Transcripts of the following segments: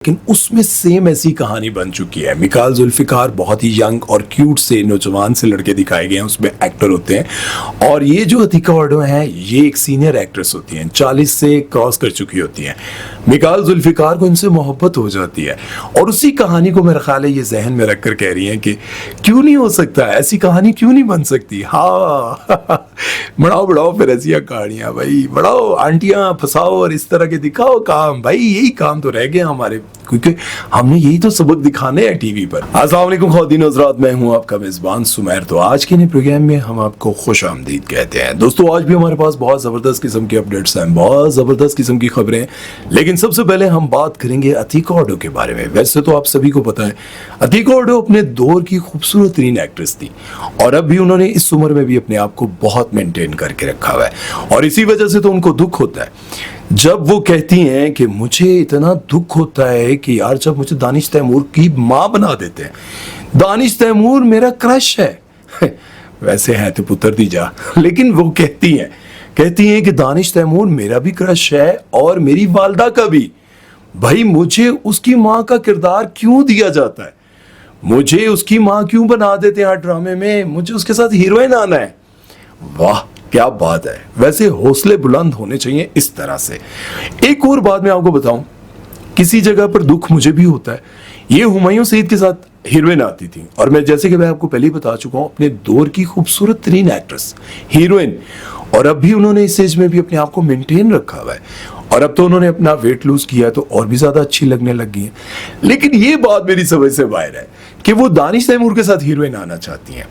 लेकिन उसमें सेम ऐसी कहानी बन चुकी है। मिकाल जुल्फिकार बहुत ही यंग और क्यूट से नौजवान से लड़के दिखाए गए हैं, उसमें एक्टर होते हैं। और ये जो अतिका ओडो हैं ये एक सीनियर एक्ट्रेस होती हैं, 40 से क्रॉस कर चुकी होती हैं। मिकाल जुल्फिकार को इनसे मोहब्बत हो जाती है और उसी कहानी को मेरा ख्याल है ये जहन में रख कर कह रही हैं कि क्यों नहीं हो सकता, ऐसी कहानी क्यों नहीं बन सकती। हाँ बढ़ाओ बढ़ाओ फिर ऐसी कहानियां भाई, बढ़ाओ आंटियां फंसाओ और इस तरह के दिखाओ काम। भाई यही काम तो रह गए हमारे, क्योंकि हमने यही तो सबक दिखाने हैं टीवी पर। अस्सलाम वालेकुम ख़वातीन हज़रात, मैं हूं आपका मेज़बान सुमैर। तो आज के नए प्रोग्राम में हम आपको खुश आमदीद कहते हैं। दोस्तों आज भी हमारे पास बहुत ज़बरदस्त किस्म के अपडेट्स हैं, बहुत ज़बरदस्त किस्म की खबरें। लेकिन सबसे पहले हम बात करेंगे अतिका ओडो के बारे में। वैसे तो आप सभी को पता है अतिका ओडो अपने दौर की खूबसूरत तरीन एक्ट्रेस थी और अब भी उन्होंने इस उम्र में भी अपने आप को बहुत मेंटेन करके रखा हुआ है। और इसी वजह से तो उनको दुख होता है जब वो कहती हैं कि मुझे इतना दुख होता है कि यार जब मुझे दानिश तैमूर की माँ बना देते हैं। दानिश तैमूर मेरा क्रश है वैसे है तो पुत्र दी जा, लेकिन वो कहती हैं कि दानिश तैमूर मेरा भी क्रश है और मेरी वालदा का भी। भाई मुझे उसकी माँ का किरदार क्यों दिया जाता है, मुझे उसकी माँ क्यों बना देते हैं ड्रामे में, मुझे उसके साथ हीरोइन आना है। वाह क्या बात है। वैसे हौसले बुलंद होने चाहिए इस तरह से। एक और बात मैं आपको बताऊं, किसी जगह पर दुख मुझे भी होता है। ये हुमायूं सईद के साथ हीरोइन आती थी और मैं जैसे कि मैं आपको पहले ही बता चुका हूं अपने दौर की खूबसूरत तरीन एक्ट्रेस हीरोइन, और अब भी उन्होंने इस एज में भी अपने आप को मेंटेन रखा हुआ है। और अब तो उन्होंने अपना वेट लूज किया है तो और भी ज्यादा अच्छी लगने लगी है। लेकिन ये बात मेरी समझ से बाहर है कि वो दानिश तैमूर के साथ हीरोइन आना चाहती हैं।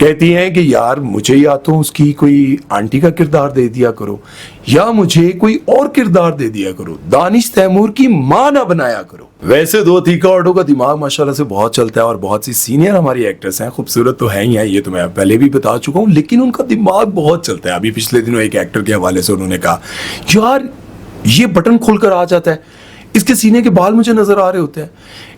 कहती हैं कि यार मुझे या तो उसकी कोई आंटी का किरदार दे दिया करो या मुझे कोई और किरदार दे दिया करो, दानिश तैमूर की मां ना बनाया करो। वैसे दो अतिका ओडो का दिमाग माशाल्लाह से बहुत चलता है और बहुत सी सीनियर हमारी एक्ट्रेस हैं, खूबसूरत तो है ही है, ये तो मैं पहले भी बता चुका हूँ, लेकिन उनका दिमाग बहुत चलता है। अभी पिछले दिनों एक एक्टर के हवाले से उन्होंने कहा यार ये बटन खोलकर आ जाता है, इसके सीने के बाल मुझे नजर आ रहे होते हैं,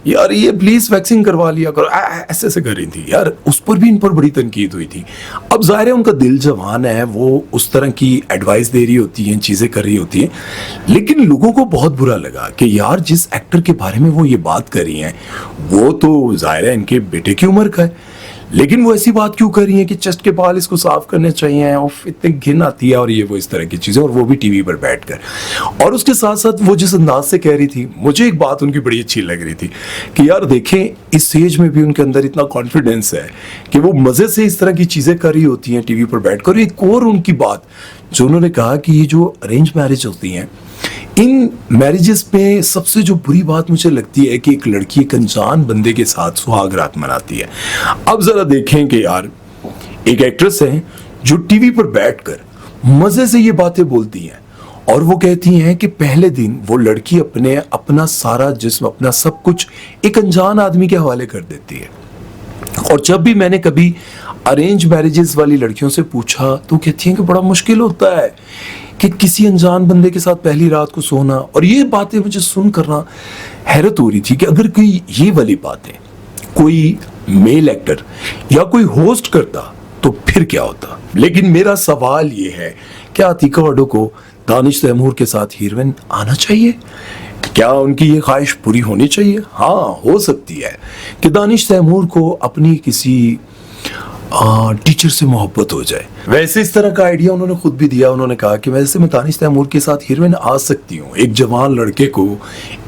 यार ये प्लीज वैक्सिंग करवा लिया करो, ऐसे ऐसे कर रही थी यार। उस पर भी इन पर बड़ी तनकीद हुई थी। अब जाहिर है उनका दिल जवान है, वो उस तरह की एडवाइस दे रही होती हैं, चीजें कर रही होती हैं, लेकिन लोगों को बहुत बुरा लगा कि यार जिस एक्टर के बारे में वो ये बात कर रही हैं वो तो जाहिर है इनके बेटे की उम्र का है, लेकिन वो ऐसी बात क्यों कर रही है कि चेस्ट के बाल इसको साफ करने चाहिए और इतनी घिन आती है और ये वो इस तरह की चीजें, और वो भी टीवी पर बैठकर। और उसके साथ साथ वो जिस अंदाज से कह रही थी, मुझे एक बात उनकी बड़ी अच्छी लग रही थी कि यार देखें इस एज में भी उनके अंदर इतना कॉन्फिडेंस है कि वो मजे से इस तरह की चीजें कर रही होती हैं टीवी पर बैठकर। एक और उनकी बात जो उन्होंने कहा कि ये जो अरेंज मैरिज होती हैं, इन मैरिजेस में सबसे जो बुरी बात मुझे लगती है कि एक लड़की एक अनजान बंदे के साथ सुहाग रात मनाती है। अब जरा देखें कि यार एक एक्ट्रेस है जो टीवी पर बैठकर मजे से ये बातें बोलती हैं और वो कहती हैं कि पहले दिन वो लड़की अपना सारा जिस्म, अपना सब कुछ एक अनजान आदमी के हवाले कर देती है। और जब भी मैंने कभी अरेंज मैरिजेस वाली लड़कियों से पूछा तो कहती हैं कि बड़ा मुश्किल होता है कि किसी अनजान बंदे के साथ पहली रात को सोना। और ये बातें मुझे सुनकर ना हैरत हो रही थी कि अगर कोई ये वाली बातें कोई मेल एक्टर या कोई होस्ट करता तो फिर क्या होता। लेकिन मेरा सवाल ये है, क्या अतिका ओडो को दानिश तैमूर के साथ हीरोइन आना चाहिए? क्या उनकी ये ख्वाहिश पूरी होनी चाहिए? हाँ हो सकती है कि दानिश तैमूर को अपनी किसी टीचर से मोहब्बत हो जाए। वैसे इस तरह का आइडिया उन्होंने खुद भी दिया। उन्होंने कहा कि वैसे मैं दानिश तैमूर के साथ हीरोइन आ सकती हूँ। एक जवान लड़के को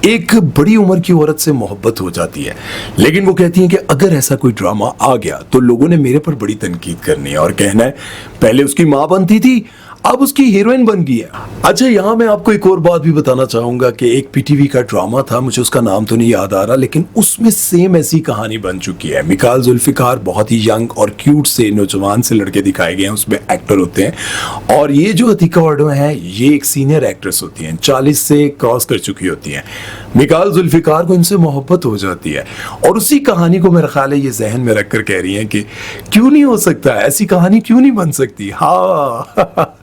एक बड़ी उम्र की औरत से मोहब्बत हो जाती है, लेकिन वो कहती हैं कि अगर ऐसा कोई ड्रामा आ गया तो लोगों ने मेरे पर बड़ी तनकीद करनी है और कहना है पहले उसकी माँ बनती थी अब उसकी हीरोइन बन गई है। अच्छा यहाँ मैं आपको एक और बात भी बताना चाहूंगा कि एक पीटीवी का ड्रामा था, मुझे उसका नाम तो नहीं याद आ रहा, लेकिन उसमें सेम ऐसी कहानी बन चुकी है। मिकाल जुल्फिकार बहुत ही यंग और क्यूट से नौजवान से लड़के दिखाए गए हैं, उसमें एक्टर होते हैं। और ये जो अतिका ओडो हैं ये एक सीनियर एक्ट्रेस होती हैं, 40 से क्रॉस कर चुकी होती हैं। मिकाल जुल्फिकार को इनसे मोहब्बत हो जाती है और उसी कहानी को मेरा ख्याल है ये जहन में रखकर कह रही हैं कि क्यों नहीं हो सकता, ऐसी कहानी क्यों नहीं बन सकती। हाँ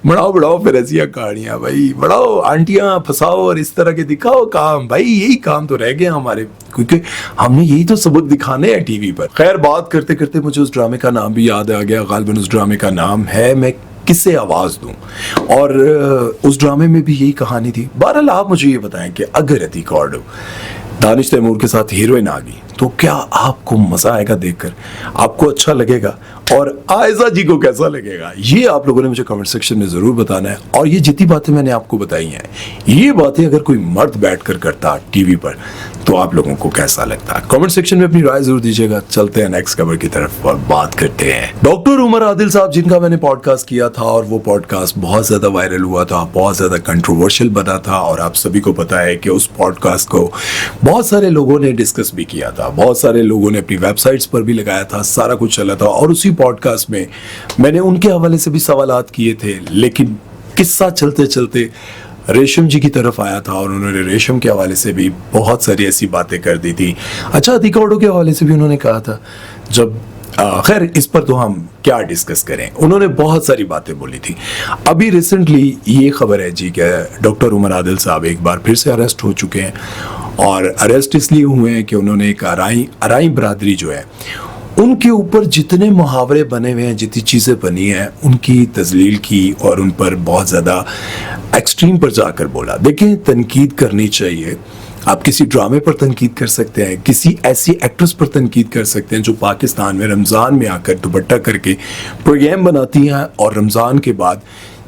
बढ़ाओ बढ़ाओ फिर ऐसी कहानियां भाई, बढ़ाओ आंटियां फंसाओ और इस तरह के दिखाओ काम। भाई यही काम तो रह गए हमारे, क्योंकि हमने यही तो सबक दिखाने हैं टीवी पर। खैर बात करते करते मुझे उस ड्रामे का नाम भी याद आ गया। गालिबन उस ड्रामे का नाम है मैं किससे आवाज दूं, और उस ड्रामे में भी यही कहानी थी। बहरहाल आप मुझे ये बताएं कि अगर अतिका ओडो दानिश तैमूर के साथ हीरोइन आ गई, तो क्या आपको मजा आएगा देखकर? आपको अच्छा लगेगा? और आयशा जी को कैसा लगेगा? ये आप लोगों ने मुझे कमेंट सेक्शन में जरूर बताना है। और ये जितनी बातें मैंने आपको बताई हैं, ये बातें अगर कोई मर्द बैठकर करता टीवी पर, तो आप लोगों को कैसा लगता? कमेंट सेक्शन में अपनी राय जरूर दीजिएगा। चलते हैं नेक्स्ट खबर की तरफ और बात करते हैं डॉक्टर उमर आदिल साहब, जिनका मैंने पॉडकास्ट किया था और वो पॉडकास्ट बहुत ज्यादा वायरल हुआ था, बहुत ज्यादा कंट्रोवर्शियल बना था। और आप सभी को पता है कि उस पॉडकास्ट को बहुत सारे लोगों ने डिस्कस भी किया था, बहुत सारे लोगों ने अपनी वेबसाइट्स पर भी लगाया था, सारा कुछ चला था। और उसी पॉडकास्ट में मैंने उनके हवाले से भी सवालात किए थे, लेकिन किस्सा चलते चलते रेशम जी की तरफ आया था और उन्होंने रेशम के हवाले से भी बहुत सारी ऐसी बातें कर दी थी। अच्छा, अधिका ऑडो के हवाले से भी उन्होंने कहा था। जब खैर इस पर तो हम क्या डिस्कस करें, उन्होंने बहुत सारी बातें बोली थी। अभी रिसेंटली ये खबर है जी कि डॉक्टर उमर आदिल साहब एक बार फिर से अरेस्ट हो चुके हैं। और अरेस्ट इसलिए हुए हैं कि उन्होंने एक अराई बरादरी जो है, उनके ऊपर जितने मुहावरे बने हुए हैं, जितनी चीज़ें बनी हैं, उनकी तजलील की और उन पर बहुत ज़्यादा एक्सट्रीम पर जाकर बोला। देखिए, तनकीद करनी चाहिए। आप किसी ड्रामे पर तनकीद कर सकते हैं, किसी ऐसी एक्ट्रेस पर तनकीद कर सकते हैं जो पाकिस्तान में रमज़ान में आकर दुपट्टा करके प्रोग्राम बनाती हैं और रमज़ान के बाद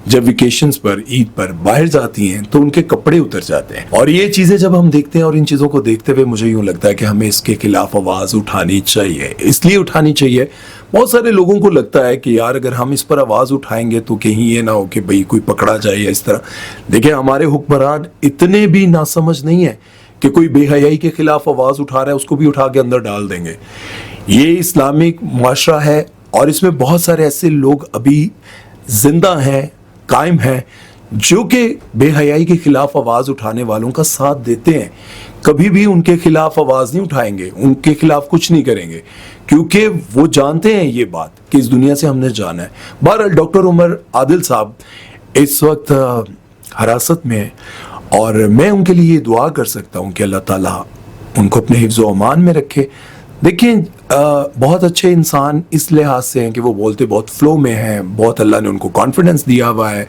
जब वेकेशंस पर, ईद पर बाहर जाती हैं तो उनके कपड़े उतर जाते हैं। और ये चीज़ें जब हम देखते हैं और इन चीज़ों को देखते हुए मुझे यूँ लगता है कि हमें इसके खिलाफ आवाज़ उठानी चाहिए। इसलिए उठानी चाहिए, बहुत सारे लोगों को लगता है कि यार अगर हम इस पर आवाज़ उठाएंगे तो कहीं ये ना हो कि भाई कोई पकड़ा जाए या इस तरह। देखिए, हमारे हुक्मरान इतने भी नासमझ नहीं है कि कोई बेहयाई के खिलाफ आवाज़ उठा रहा है उसको भी उठा के अंदर डाल देंगे। ये इस्लामिक मुआशरा है और इसमें बहुत सारे ऐसे लोग अभी जिंदा हैं, कायम है, जो कि बेहयाई के खिलाफ आवाज़ उठाने वालों का साथ देते हैं। कभी भी उनके खिलाफ आवाज़ नहीं उठाएंगे, उनके खिलाफ कुछ नहीं करेंगे, क्योंकि वो जानते हैं ये बात कि इस दुनिया से हमने जाना है। बहरहाल डॉक्टर उमर आदिल साहब इस वक्त हिरासत में है और मैं उनके लिए दुआ कर सकता हूँ कि अल्लाह ताला उनको अपने हिफ्ज़ व अमान में रखे। देखिए, बहुत अच्छे इंसान इस लिहाज से हैं कि वो बोलते बहुत फ्लो में हैं, बहुत अल्लाह ने उनको कॉन्फिडेंस दिया हुआ है,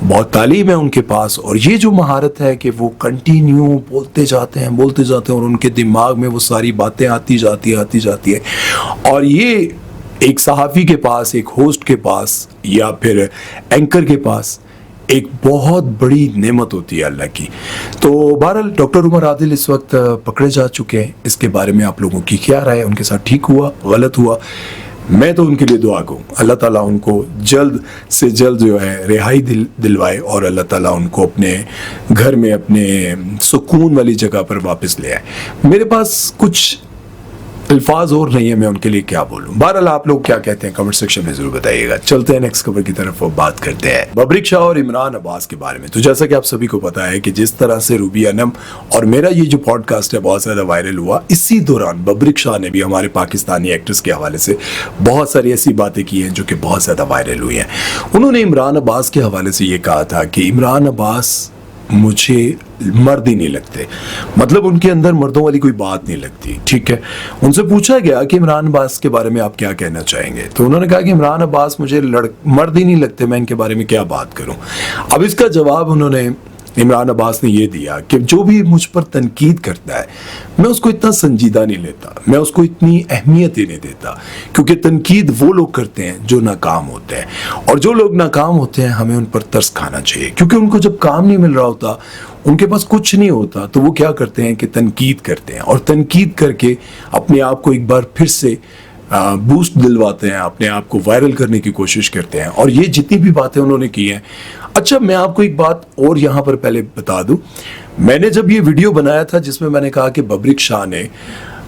बहुत तालीम है उनके पास। और ये जो महारत है कि वो कंटिन्यू बोलते जाते हैं और उनके दिमाग में वो सारी बातें आती जाती है। और ये एक सहाफ़ी के पास, एक होस्ट के पास या फिर एंकर के पास एक बहुत बड़ी नेमत होती है अल्लाह की। तो बहरहाल डॉक्टर उमर आदिल इस वक्त पकड़े जा चुके हैं। इसके बारे में आप लोगों की क्या राय है? उनके साथ ठीक हुआ, गलत हुआ? मैं तो उनके लिए दुआ करूँ, अल्लाह ताला उनको जल्द से जल्द जो है रिहाई दिलवाए और अल्लाह ताला उनको अपने घर में, अपने सुकून वाली जगह पर वापस ले आए। मेरे पास कुछ अल्फाज और नहीं है, मैं उनके लिए क्या बोलूं। बहरहाल आप लोग क्या कहते हैं कमेंट सेक्शन में जरूर बताइएगा। चलते हैं नेक्स्ट खबर की तरफ और बात करते हैं बबरिक शाह और इमरान अब्बास के बारे में। तो जैसा कि आप सभी को पता है कि जिस तरह से रूबी अनम और मेरा ये जो पॉडकास्ट है बहुत ज्यादा वायरल हुआ, इसी दौरान बबरिक शाह ने भी हमारे पाकिस्तानी एक्ट्रेस के हवाले से बहुत सारी ऐसी बातें की हैं जो कि बहुत ज्यादा वायरल हुई हैं। उन्होंने इमरान अब्बास के हवाले से ये कहा था कि इमरान अब्बास मुझे मर्द ही नहीं लगते, मतलब उनके अंदर मर्दों वाली कोई बात नहीं लगती। ठीक है, उनसे पूछा गया कि इमरान अब्बास के बारे में आप क्या कहना चाहेंगे, तो उन्होंने कहा कि इमरान अब्बास मुझे मर्द ही नहीं लगते, मैं इनके बारे में क्या बात करूं। अब इसका जवाब उन्होंने, इमरान अब्बास ने ये दिया कि जो भी मुझ पर तनकीद करता है मैं उसको इतना संजीदा नहीं लेता, मैं उसको इतनी अहमियत ही नहीं देता, क्योंकि तनकीद वो लोग करते हैं जो नाकाम होते हैं, और जो लोग नाकाम होते हैं हमें उन पर तरस खाना चाहिए, क्योंकि उनको जब काम नहीं मिल रहा होता, उनके पास कुछ नहीं होता, तो वो क्या करते हैं कि तनकीद करते हैं और तनकीद करके अपने आप को एक बार फिर से बूस्ट दिलवाते हैं, अपने आप को वायरल करने की कोशिश करते हैं। और ये जितनी भी बातें उन्होंने की हैं, अच्छा मैं आपको एक बात और यहाँ पर पहले बता दूं, मैंने जब ये वीडियो बनाया था जिसमें मैंने कहा कि बबरिक शाह ने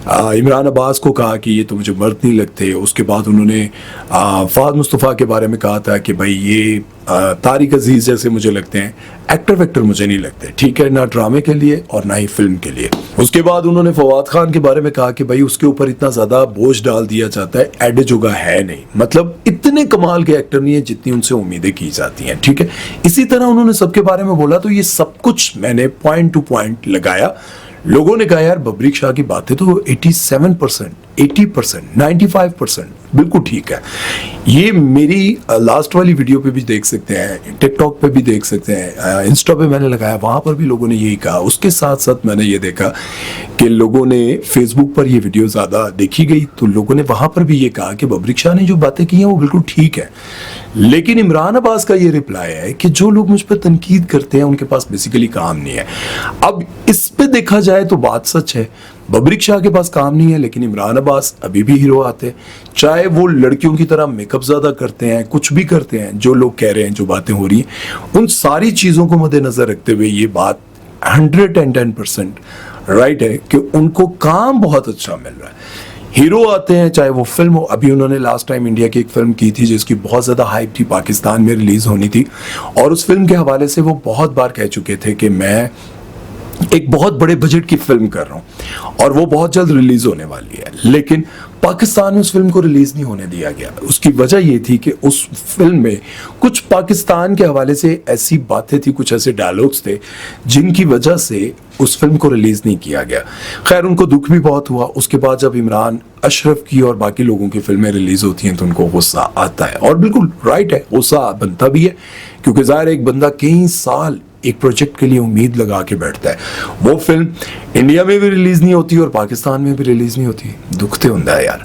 इमरान अब्बास को कहा कि ये तो मुझे मर्द नहीं लगते, उसके बाद उन्होंने फ़ाद मुस्तफ़ा के बारे में कहा था कि भाई ये तारिक अजीज़ जैसे मुझे लगते हैं, एक्टर वेक्टर मुझे नहीं लगते, ठीक है, ना ड्रामे के लिए और ना ही फिल्म के लिए। उसके बाद उन्होंने फवाद खान के बारे में कहा कि भाई उसके ऊपर इतना ज़्यादा बोझ डाल दिया जाता है, एड जोगा है नहीं, मतलब इतने कमाल के एक्टर नहीं है जितनी उनसे उम्मीदें की जाती हैं। ठीक है, इसी तरह उन्होंने सबके बारे में बोला, तो ये सब कुछ मैंने पॉइंट टू पॉइंट लगाया। लोगों ने कहा यार बबरिक शाह की बातें तो 87%, 80%, 95% बिल्कुल ठीक है। ये मेरी लास्ट वाली वीडियो पे भी देख सकते हैं, टिकटॉक पे भी देख सकते हैं, इंस्टा पे मैंने लगाया, वहाँ पर भी लोगों ने यही कहा। उसके साथ साथ मैंने ये देखा कि लोगों ने फेसबुक पर ये वीडियो ज़्यादा देखी गई, तो लोगों ने वहाँ पर भी ये कहा कि बबरिक शाह ने जो बातें की हैं वो बिल्कुल ठीक है। लेकिन इमरान अब्बास का ये रिप्लाई है कि जो लोग मुझ पर तनकीद करते हैं उनके पास बेसिकली काम नहीं है। अब इस पे देखा जाए तो बात सच है, बबरिक शाह के पास काम नहीं है, लेकिन इमरान अब्बास अभी भी हीरो आते हैं। चाहे वो लड़कियों की तरह मेकअप ज़्यादा करते हैं, कुछ भी करते हैं, जो लोग कह रहे हैं, जो बातें हो रही हैं, उन सारी चीज़ों को मद्देनज़र रखते हुए ये बात 110% राइट है कि उनको काम बहुत अच्छा मिल रहा है। हीरो आते हैं, चाहे वो फिल्म हो। अभी उन्होंने लास्ट टाइम इंडिया की एक फिल्म की थी जिसकी बहुत ज़्यादा हाइप थी, पाकिस्तान में रिलीज़ होनी थी, और उस फिल्म के हवाले से वो बहुत बार कह चुके थे कि मैं एक बहुत बड़े बजट की फिल्म कर रहा हूं और वो बहुत जल्द रिलीज होने वाली है, लेकिन पाकिस्तान में उस फिल्म को रिलीज नहीं होने दिया गया। उसकी वजह ये थी कि उस फिल्म में कुछ पाकिस्तान के हवाले से ऐसी बातें थी, कुछ ऐसे डायलॉग्स थे जिनकी वजह से उस फिल्म को रिलीज नहीं किया गया। खैर, उनको दुख भी बहुत हुआ। उसके बाद जब इमरान अशरफ की और बाकी लोगों की फिल्में रिलीज होती हैं तो उनको गुस्सा आता है, और बिल्कुल राइट है, गुस्सा बनता भी है, क्योंकि ज़ाहिर एक बंदा कई साल एक प्रोजेक्ट के लिए उम्मीद लगा के बैठता है, वो फिल्म इंडिया में भी रिलीज नहीं होती और पाकिस्तान में भी रिलीज नहीं होती, दुख तो होता है यार।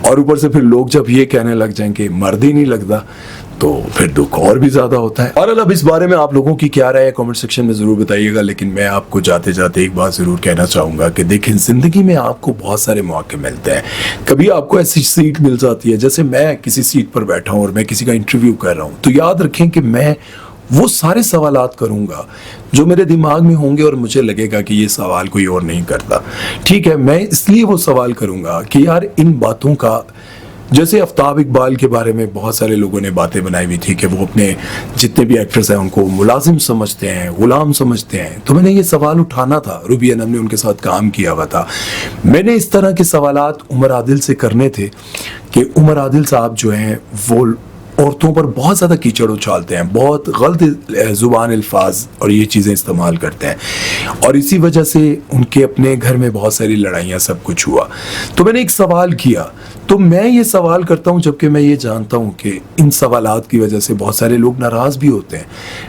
और ऊपर से फिर लोग जब ये कहने लग जाएं कि मर्द ही नहीं लगता, तो फिर दुख और भी ज्यादा होता है। और अब इस बारे में आप लोगों की क्या राय है कमेंट सेक्शन में जरूर बताइएगा। लेकिन मैं आपको जाते जाते एक बात जरूर कहना चाहूंगा कि देखें, जिंदगी में आपको बहुत सारे मौके मिलते हैं। कभी आपको ऐसी सीट मिल जाती है, जैसे मैं किसी सीट पर बैठा हूं और मैं किसी का इंटरव्यू कर रहा हूं, तो याद रखें कि मैं वो सारे सवालात करूंगा जो मेरे दिमाग में होंगे और मुझे लगेगा कि ये सवाल कोई और नहीं करता। ठीक है, मैं इसलिए वो सवाल करूंगा कि यार इन बातों का, जैसे आफ्ताब इकबाल के बारे में बहुत सारे लोगों ने बातें बनाई हुई थी कि वो अपने जितने भी एक्टर्स हैं उनको मुलाजिम समझते हैं, गुलाम समझते हैं, तो मैंने ये सवाल उठाना था। रूबी अनम ने उनके साथ काम किया हुआ था। मैंने इस तरह के सवालात उमर आदिल से करने थे कि उमर आदिल साहब जो हैं वो औरतों पर बहुत ज़्यादा कीचड़ उछालते हैं, बहुत गलत ज़ुबान अल्फाज और ये चीज़ें इस्तेमाल करते हैं, और इसी वजह से उनके अपने घर में बहुत सारी लड़ाइयाँ, सब कुछ हुआ। तो मैंने एक सवाल किया, तो मैं ये सवाल करता हूँ जबकि मैं ये जानता हूँ कि इन सवालात की वजह से बहुत सारे लोग नाराज़ भी होते हैं।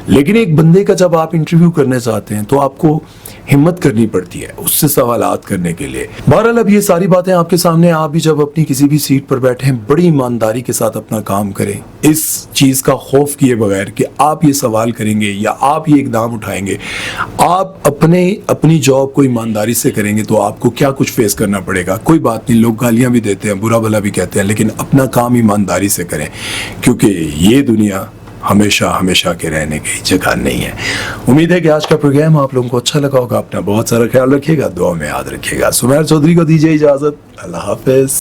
लेकिन एक बंदे का जब आप इंटरव्यू करने जाते हैं तो आपको हिम्मत करनी पड़ती है उससे सवालात करने के लिए। बहरहाल, अब ये सारी बातें आपके सामने, आप भी जब अपनी किसी भी सीट पर बैठे हैं बड़ी ईमानदारी के साथ अपना काम करें, इस चीज़ का खौफ किए बगैर कि आप ये सवाल करेंगे या आप ये इकदाम उठाएंगे, आप अपनी जॉब को ईमानदारी से करेंगे तो आपको क्या कुछ फेस करना पड़ेगा। कोई बात नहीं, लोग गालियाँ भी देते हैं, बुरा भला भी कहते हैं, लेकिन अपना काम ईमानदारी से करें, क्योंकि ये दुनिया हमेशा हमेशा के रहने की जगह नहीं है। उम्मीद है कि आज का प्रोग्राम आप लोगों को अच्छा लगा होगा। अपना बहुत सारा ख्याल रखिएगा, दुआ में याद रखिएगा। सुमैर चौधरी को दीजिए इजाज़त। अल्लाह हाफिज़।